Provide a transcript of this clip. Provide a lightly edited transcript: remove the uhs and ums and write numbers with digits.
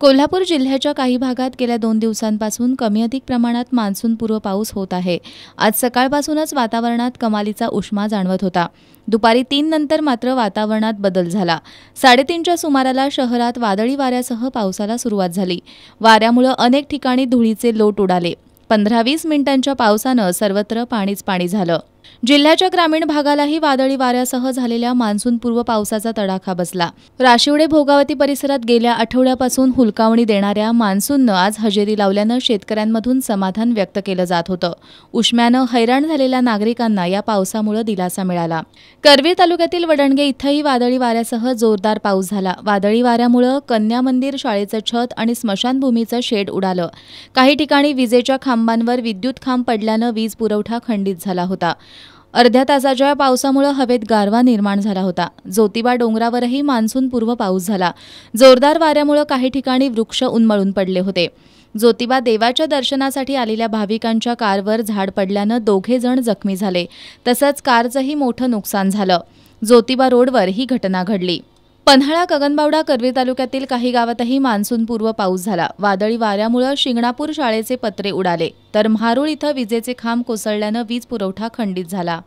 कोल्हापूर जिल्ह्याच्या काही भागात गेल्या 2 दिवसांपासून कमी अधिक प्रमाणात मान्सूनपूर्व पाऊस होत आहे। आज सकाळपासूनच वातावरणात कमालीचा उष्मा जाणवत होता। दुपारी 3 नंतर मात्र वातावरणात बदल झाला। 3:30च्या सुमाराला शहरात वादळी वाऱ्यासह पावसाला सुरुवात झाली। वाऱ्यामुळे अनेक ठिकाणी धुळीचे लोट उडाले। 15-20 मिनिटांच्या पावसानं सर्वत्र पाणीच पाणी झालं। जिल्ह्याच्या ग्रामीण भागालाही वादळी वाऱ्यासह झालेल्या मान्सूनपूर्व पावसाचा तडाखा बसला। राशिवडे भोगावती परिसरात गेल्या आठवड्यापासून हुलकावणी देणाऱ्या मान्सूननं आज हजेरी लावल्यानं शेतकऱ्यांमधून समाधान व्यक्त केलं जात होतं। उष्म्यानं हैराण झालेल्या नागरिकांना या पावसामुळे दिलासा मिळाला। करवीर तालुक्यातील वडणगे इथंही वादळी वाऱ्यासह जोरदार पाऊस झाला। वादळी वाऱ्यामुळे कन्या मंदिर शाळेचं छत आणि स्मशानभूमीचं शेड उडालं। काही ठिकाणी विजेच्या खांबांवर विद्युत खांब पडल्यानं वीज पुरवठा खंडित झाला होता। अर्ध्या तासाच्या पावसामुळे हवेत गारवा निर्माण झाला होता। ज्योतिबा डोंगरावरही मान्सूनपूर्व पाऊस झाला। जोरदार वाऱ्यामुळे काही ठिकाणी वृक्ष उन्मळून पडले होते। ज्योतिबा देवाच्या दर्शनासाठी आलेल्या भाविकांच्या कारवर झाड पडल्यानं 2 जण जखमी झाले। तसंच कारचंही मोठं नुकसान झालं। ज्योतिबा रोडवर ही घटना घडली। पन्हाळा, गगनबावडा, करवीर तालुक्यातील काही गावातही मान्सूनपूर्व पाऊस झाला। वादळी वाऱ्यामुळे शिंगणापूर शाळेचे पत्रे उडाले, तर म्हारूळ इथं विजेचे खांब कोसळल्यानं वीज पुरवठा खंडित झाला।